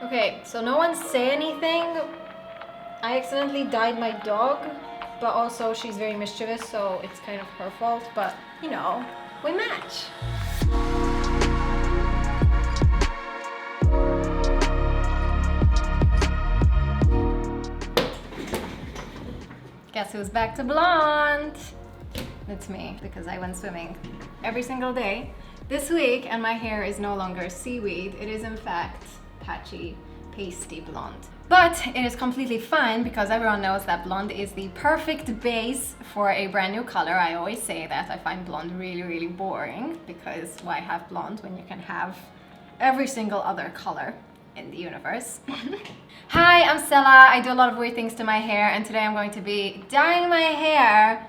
Okay, so no one say anything. I accidentally dyed my dog, but also she's very mischievous, so it's kind of her fault, but you know, we match. Guess who's back to blonde? It's me, because I went swimming every single day this week, and my hair is no longer seaweed. It is in fact patchy, pasty blonde. But it is completely fine because everyone knows that blonde is the perfect base for a brand new color. I always say that. I find blonde really, really boring because why have blonde when you can have every single other color in the universe? Hi, I'm Stella. I do a lot of weird things to my hair, and today I'm going to be dyeing my hair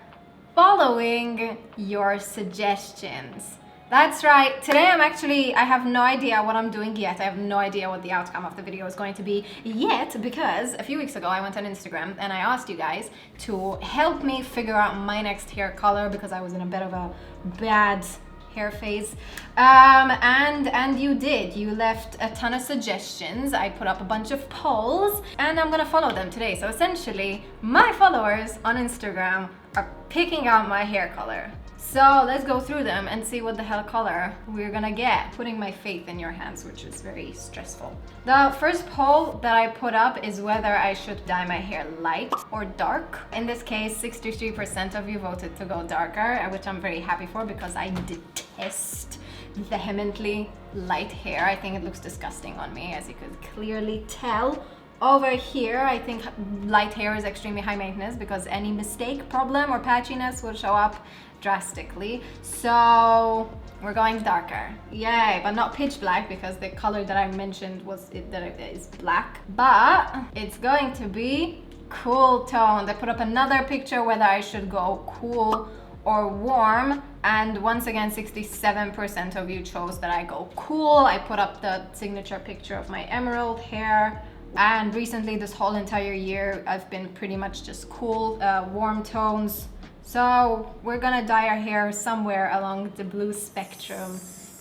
following your suggestions. That's right. Today I have no idea what I'm doing yet. I have no idea what the outcome of the video is going to be yet, because a few weeks ago I went on Instagram and I asked you guys to help me figure out my next hair color because I was in a bit of a bad hair phase. And you did. You left a ton of suggestions. I put up a bunch of polls and I'm gonna follow them today. So essentially, my followers on Instagram are picking out my hair color. So let's go through them and see what the hell color we're gonna get. Putting my faith in your hands, which is very stressful. The first poll that I put up is whether I should dye my hair light or dark. In this case, 63% of you voted to go darker, which I'm very happy for because I detest vehemently light hair. I think it looks disgusting on me, as you could clearly tell. Over here, I think light hair is extremely high maintenance because any mistake, problem, or patchiness will show up drastically. So we're going darker. Yay, but not pitch black because the color that I mentioned is black. But it's going to be cool toned. I put up another picture whether I should go cool or warm, and once again 67% of you chose that I go cool. I put up the signature picture of my emerald hair. And recently, this whole entire year, I've been pretty much just cool, warm tones. So we're gonna dye our hair somewhere along the blue spectrum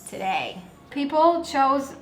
today. People chose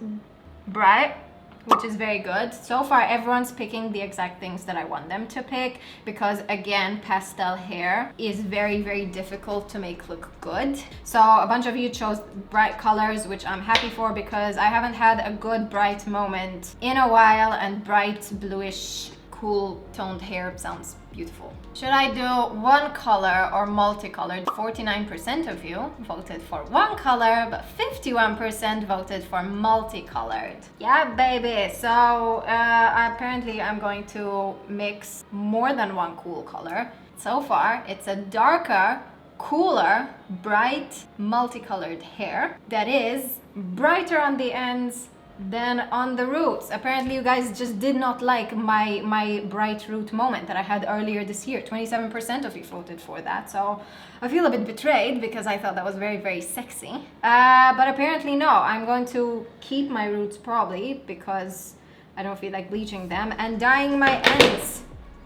bright, which is very good. So far, everyone's picking the exact things that I want them to pick because, again, pastel hair is very, very difficult to make look good. So a bunch of you chose bright colors, which I'm happy for because I haven't had a good bright moment in a while, and bright, bluish, cool toned hair sounds beautiful. Should I do one color or multicolored? 49% of you voted for one color, but 51% voted for multicolored. Yeah, baby. So apparently I'm going to mix more than one cool color. So far, it's a darker, cooler, bright, multicolored hair that is brighter on the ends than on the roots. Apparently you guys just did not like my bright root moment that I had earlier this year. 27% of you voted for that, so I feel a bit betrayed because I thought that was very, very sexy. But apparently no, I'm going to keep my roots probably because I don't feel like bleaching them, and dyeing my ends.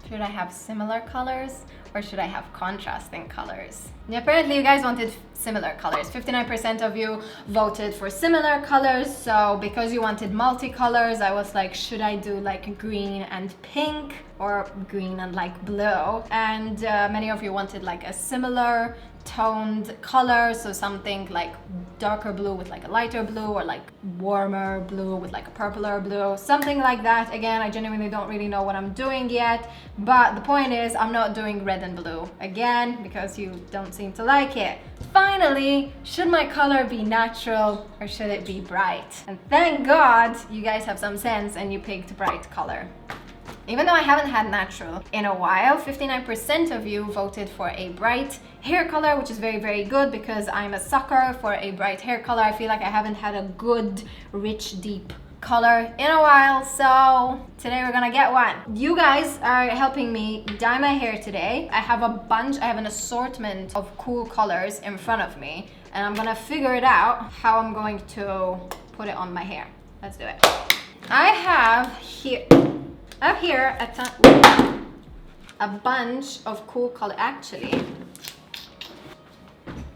Should I have similar colors or should I have contrasting colors? And apparently you guys wanted similar colors. 59% of you voted for similar colors. So because you wanted multicolors, I was like, should I do like green and pink or green and like blue? And many of you wanted like a similar toned color, so something like darker blue with like a lighter blue, or like warmer blue with like a purpler blue, something like that. Again, I genuinely don't really know what I'm doing yet, but the point is I'm not doing red and blue again because you don't seem to like it. Finally, should my color be natural or should it be bright? And thank God you guys have some sense and you picked bright color. Even though I haven't had natural in a while, 59% of you voted for a bright hair color, which is very, very good because I'm a sucker for a bright hair color. I feel like I haven't had a good, rich, deep color in a while, so today we're gonna get one. You guys are helping me dye my hair today. I have an assortment of cool colors in front of me, and I'm gonna figure it out how I'm going to put it on my hair. Let's do it. I have here a bunch of cool color. Actually,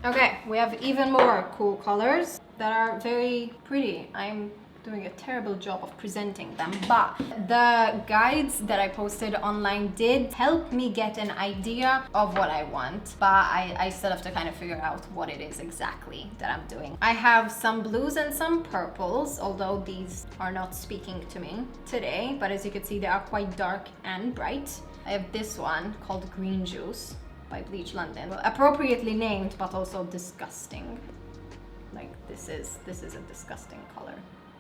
okay, we have even more cool colors that are very pretty. I'm doing a terrible job of presenting them, but the guides that I posted online did help me get an idea of what I want, but I still have to kind of figure out what it is exactly that I'm doing. I have some blues and some purples, although these are not speaking to me today, but as you can see, they are quite dark and bright. I have this one called Green Juice by Bleach London. Well, appropriately named, but also disgusting. Like this is a disgusting color.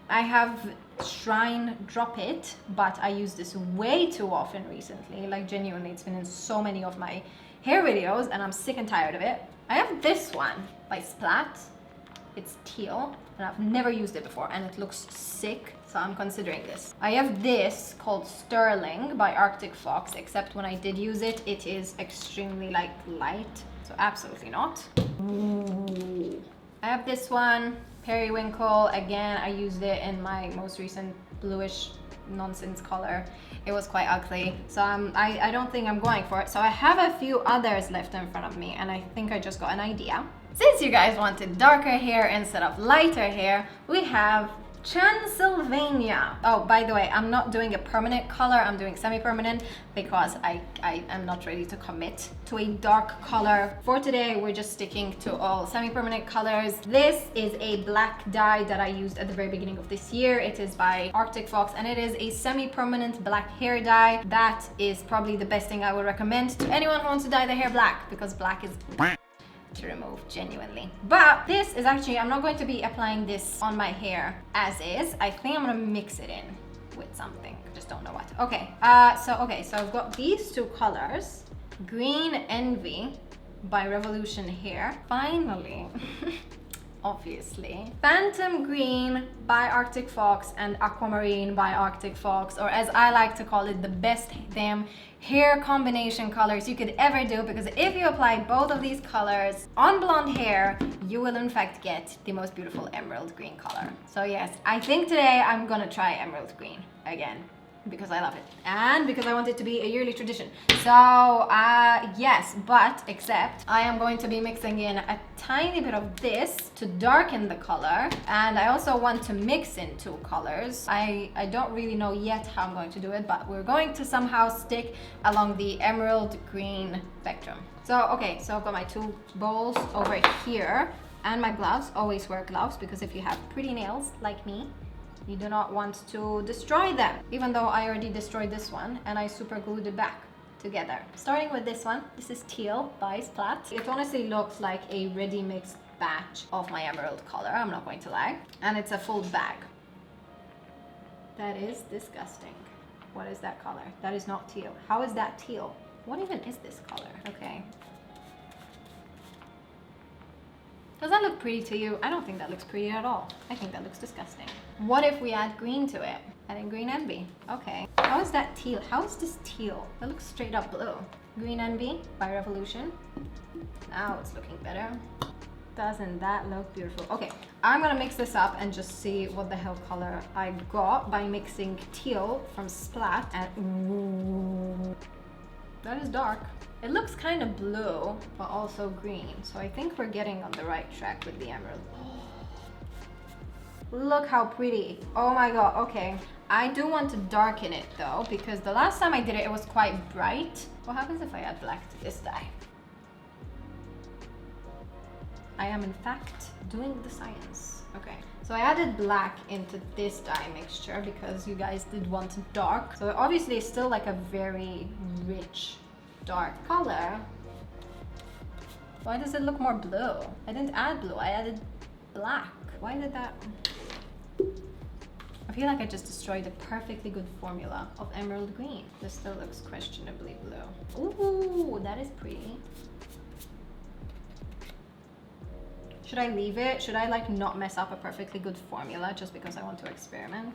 I have Shrine Drop It, but I use this way too often recently. Like genuinely, it's been in so many of my hair videos and I'm sick and tired of it. I have this one by SPLAT. It's teal and I've never used it before and it looks sick, so I'm considering this. I have this called Sterling by Arctic Fox, except when I did use it, it is extremely like light, so absolutely not. Ooh. I have this one, Periwinkle. Again, I used it in my most recent bluish nonsense color. It was quite ugly, so I don't think I'm going for it. So I have a few others left in front of me and I think I just got an idea. Since you guys wanted darker hair instead of lighter hair, we have Transylvania. Oh, by the way, I'm not doing a permanent color, I'm doing semi-permanent because I am not ready to commit to a dark color. For today, we're just sticking to all semi-permanent colors. This is a black dye that I used at the very beginning of this year. It is by Arctic Fox and it is a semi-permanent black hair dye. That is probably the best thing I would recommend to anyone who wants to dye their hair black, because black is to remove, genuinely. But this is actually, I'm not going to be applying this on my hair as is. I think I'm gonna mix it in with something, just don't know what. Okay, so I've got these two colors, Green Envy by Revolution Hair, finally. Obviously. Phantom Green by Arctic Fox and Aquamarine by Arctic Fox, or as I like to call it, the best damn hair combination colors you could ever do, because if you apply both of these colors on blonde hair, you will in fact get the most beautiful emerald green color. So yes, I think today I'm gonna try emerald green again, because I love it and because I want it to be a yearly tradition. So yes, but except I am going to be mixing in a tiny bit of this to darken the color, and I also want to mix in two colors. I don't really know yet how I'm going to do it, but we're going to somehow stick along the emerald green spectrum. So okay, so I've got my two bowls over here and my gloves. Always wear gloves, because if you have pretty nails like me, you do not want to destroy them, even though I already destroyed this one and I super glued it back together. Starting with this one, this is Teal by SPLAT. It honestly looks like a ready mixed batch of my emerald color, I'm not going to lie. And it's a full bag. That is disgusting. What is that color? That is not teal. How is that teal? What even is this color? Okay. Does that look pretty to you? I don't think that looks pretty at all. I think that looks disgusting. What if we add green to it? Adding Green Envy. Okay. How is that teal? How is this teal? That looks straight up blue. Green Envy by Revolution. Now it's looking better. Doesn't that look beautiful? Okay, I'm gonna mix this up and just see what the hell color I got by mixing teal from SPLAT and ooh, that is dark. It looks kind of blue, but also green. So I think we're getting on the right track with the emerald. Look how pretty. Oh my god, okay. I do want to darken it though, because the last time I did it, it was quite bright. What happens if I add black to this dye? I am in fact doing the science. Okay, so I added black into this dye mixture because you guys did want dark. So obviously it's still like a very rich dark color. Why does it look more blue? I didn't add blue, I added black. Why did that? I feel like I just destroyed a perfectly good formula of emerald green. This still looks questionably blue. Ooh, that is pretty. Should I leave it? Should I like not mess up a perfectly good formula just because I want to experiment?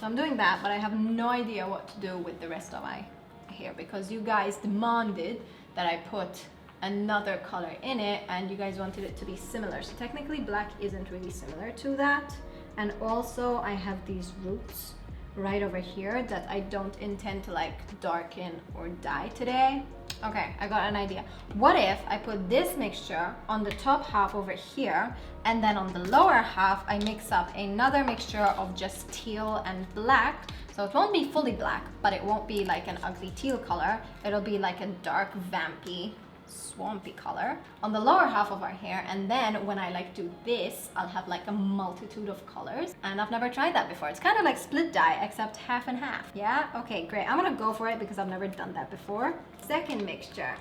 So I'm doing that, but I have no idea what to do with the rest of my hair because you guys demanded that I put another color in it and you guys wanted it to be similar. So technically black isn't really similar to that. And also I have these roots right over here that I don't intend to like darken or dye today. Okay, I got an idea. What if I put this mixture on the top half over here, and then on the lower half I mix up another mixture of just teal and black, so it won't be fully black, but it won't be like an ugly teal color. It'll be like a dark vampy swampy color on the lower half of our hair, and then when I like do this, I'll have like a multitude of colors, and I've never tried that before. It's kind of like split dye except half and half. Yeah, okay, great. I'm gonna go for it because I've never done that before. Second mixture,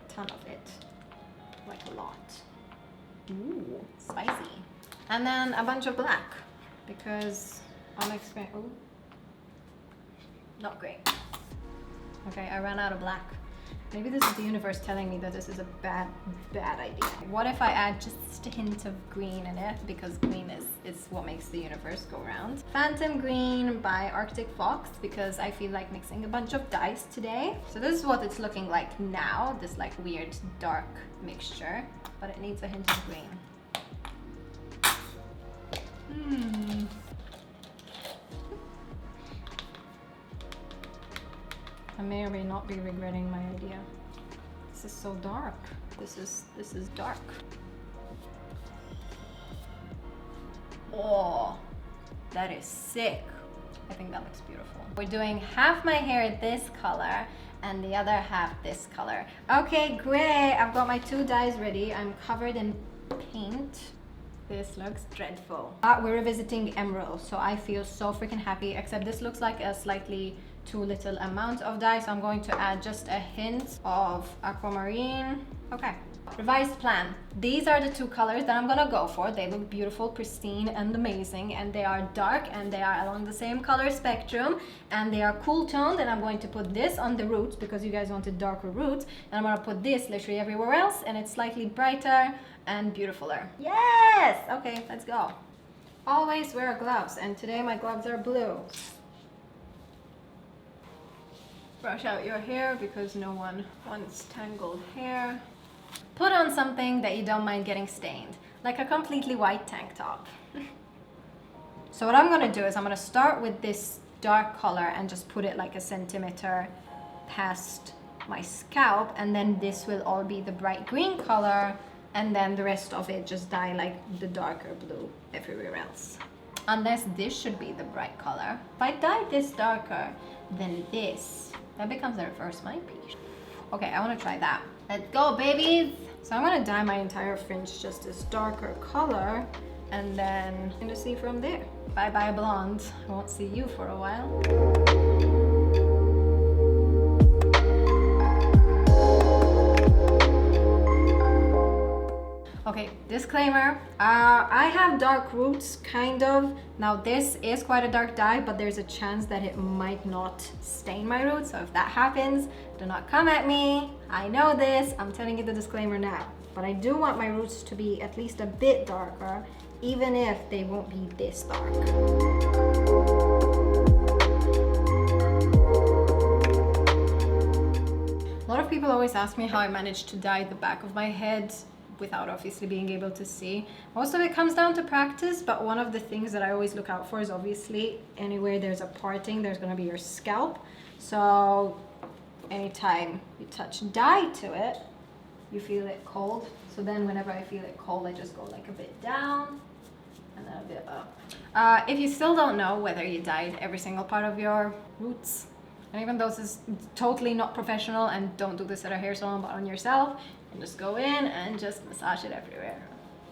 ton of it, like a lot. Ooh, spicy. And then a bunch of black because I'm experimenting. Oh, not great. Okay, I ran out of black. Maybe this is the universe telling me that this is a bad idea. What if I add just a hint of green in it, because green is what makes the universe go round. Phantom Green by Arctic Fox, because I feel like mixing a bunch of dyes today. So this is what it's looking like now, this like weird dark mixture, but it needs a hint of green. I may or may not be regretting my idea. This is so dark. This is dark. Oh, that is sick. I think that looks beautiful. We're doing half my hair this color and the other half this color. Okay, great. I've got my two dyes ready. I'm covered in paint. This looks dreadful. We're revisiting emerald, so I feel so freaking happy, except this looks like a slightly too little amount of dye, so I'm going to add just a hint of aquamarine. Okay, revised plan. These are the two colors that I'm gonna go for. They look beautiful, pristine, and amazing, and they are dark, and they are along the same color spectrum, and they are cool toned, and I'm going to put this on the roots because you guys wanted darker roots, and I'm gonna put this literally everywhere else, and it's slightly brighter and beautifuler. Yes! Okay, let's go. Always wear gloves, and today my gloves are blue. Brush out your hair because no one wants tangled hair. Put on something that you don't mind getting stained, like a completely white tank top. So what I'm gonna do is I'm gonna start with this dark color and just put it like a centimeter past my scalp, and then this will all be the bright green color, and then the rest of it just dye like the darker blue everywhere else. Unless this should be the bright color. If I dye this darker than this, that becomes the reverse my piece. Okay, I want to try that. Let's go, babies! So I'm going to dye my entire fringe just this darker color, and then I'm going to see from there. Bye bye blonde. I won't see you for a while. Okay, disclaimer, I have dark roots, kind of. Now this is quite a dark dye, but there's a chance that it might not stain my roots, so if that happens, do not come at me. I know this, I'm telling you the disclaimer now. But I do want my roots to be at least a bit darker, even if they won't be this dark. A lot of people always ask me how I managed to dye the back of my head without obviously being able to see. Most of it comes down to practice, but one of the things that I always look out for is obviously anywhere there's a parting, there's gonna be your scalp. So anytime you touch dye to it, you feel it cold. So then whenever I feel it cold, I just go like a bit down and then a bit up. If you still don't know whether you dyed every single part of your roots, and even though this is totally not professional, and don't do this at a hair salon but on yourself, and just go in and just massage it everywhere.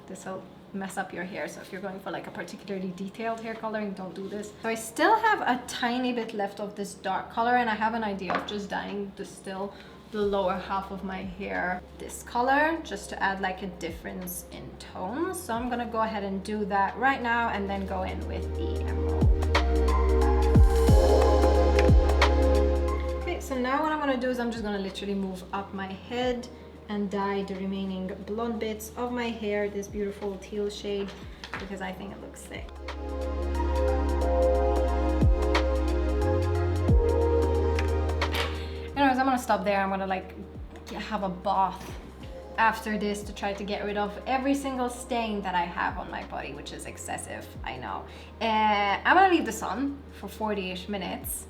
This will mess up your hair, so if you're going for like a particularly detailed hair coloring, don't do this. So I still have a tiny bit left of this dark color, and I have an idea of just dyeing the lower half of my hair this color, just to add like a difference in tone. So I'm gonna go ahead and do that right now, and then go in with the emerald. Okay, so now what I'm gonna do is I'm just gonna literally move up my head and dye the remaining blonde bits of my hair this beautiful teal shade, because I think it looks sick. Anyways, I'm gonna stop there. I'm gonna like have a bath after this to try to get rid of every single stain that I have on my body, which is excessive, I know. I'm gonna leave this on for 40-ish minutes,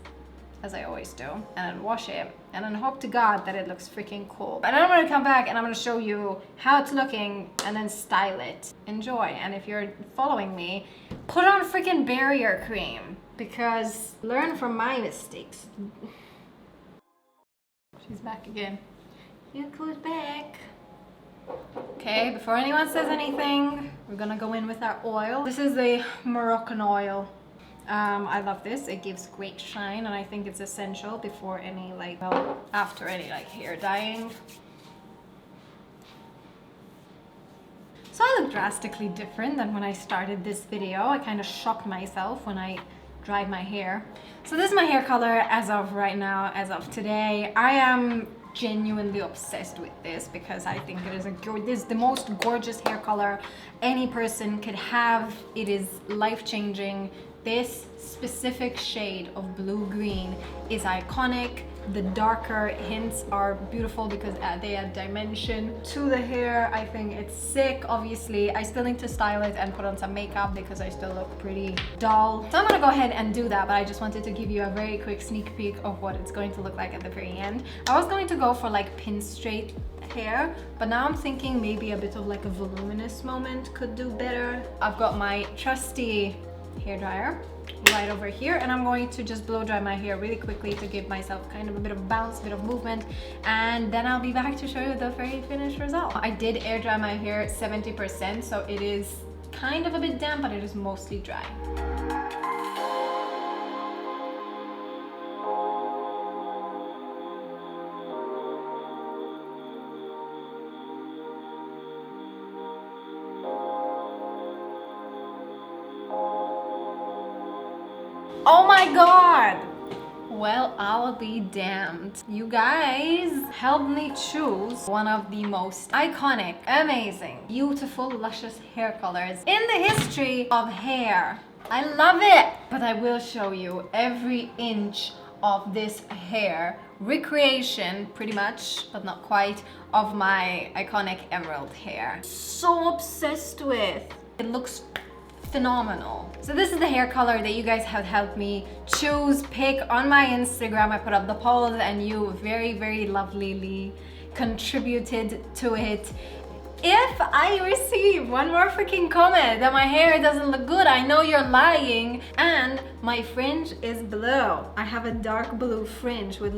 as I always do, and then wash it, and then hope to God that it looks freaking cool. And then I'm gonna come back and I'm gonna show you how it's looking and then style it. Enjoy. And if you're following me, put on freaking barrier cream, because learn from my mistakes. She's back again. Look who's back. Okay, before anyone says anything, we're gonna go in with our oil. This is the Moroccan oil. I love this. It gives great shine, and I think it's essential before any after any hair dyeing. So I look drastically different than when I started this video. I kind of shocked myself when I dried my hair. So this is my hair color as of right now, as of today. I am genuinely obsessed with this because I think it is this is the most gorgeous hair color any person could have. It is life-changing. This specific shade of blue-green is iconic. The darker hints are beautiful because they add dimension to the hair. I think it's sick. Obviously, I still need to style it and put on some makeup because I still look pretty dull. So I'm gonna go ahead and do that, but I just wanted to give you a very quick sneak peek of what it's going to look like at the very end. I was going to go for pin straight hair, but now I'm thinking maybe a bit of a voluminous moment could do better. I've got my trusty hair dryer right over here, and I'm going to just blow dry my hair really quickly to give myself kind of a bit of bounce, a bit of movement, and then I'll be back to show you the very finished result. I did air dry my hair 70%, so it is kind of a bit damp, but it is mostly dry. Oh my god! Well, I'll be damned. You guys helped me choose one of the most iconic, amazing, beautiful, luscious hair colors in the history of hair. I love it! But I will show you every inch of this hair recreation, pretty much, but not quite, of my iconic emerald hair. So obsessed with. It looks phenomenal. So this is the hair color that you guys have helped me choose, pick on my Instagram. I put up the polls and you very, very lovelily contributed to it. If I receive one more freaking comment that my hair doesn't look good, I know you're lying. And my fringe is blue. I have a dark blue fringe which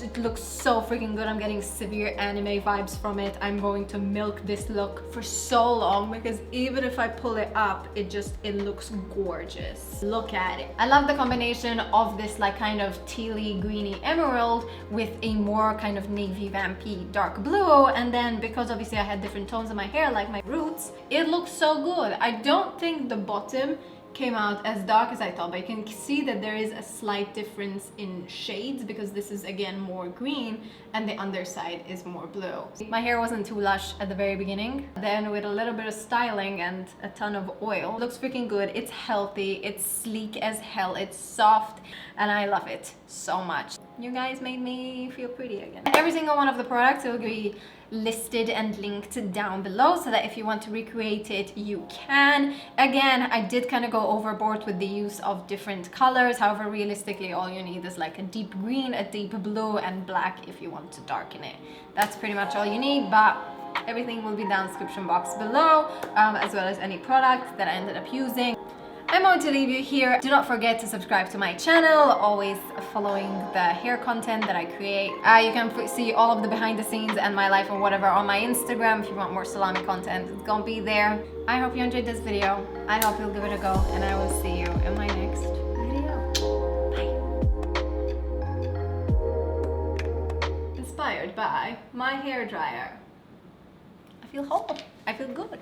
it looks so freaking good. I'm getting severe anime vibes from it. I'm going to milk this look for so long because even if I pull it up, it looks gorgeous. Look at it. I love the combination of this kind of tealy, greeny emerald with a more kind of navy vampy dark blue, and then because obviously I had different tones in my hair like my roots, it looks so good. I don't think the bottom came out as dark as I thought, but you can see that there is a slight difference in shades because this is again more green and the underside is more blue. My hair wasn't too lush at the very beginning. Then with a little bit of styling and a ton of oil, it looks freaking good. It's healthy, it's sleek as hell, it's soft, and I love it so much. You guys made me feel pretty again. Every single one of the products will be listed and linked down below so that if you want to recreate it, you can. Again, I did kind of go overboard with the use of different colors. However, realistically, all you need is a deep green, a deep blue, and black if you want to darken it. That's pretty much all you need, but everything will be down in the description box below, as well as any product that I ended up using. I'm going to leave you here. Do not forget to subscribe to my channel, always following the hair content that I create. You can see all of the behind the scenes and my life and whatever on my Instagram. If you want more salami content, it's gonna be there. I hope you enjoyed this video. I hope you'll give it a go, and I will see you in my next video. Bye. Inspired by my hair dryer. I feel whole. I feel good.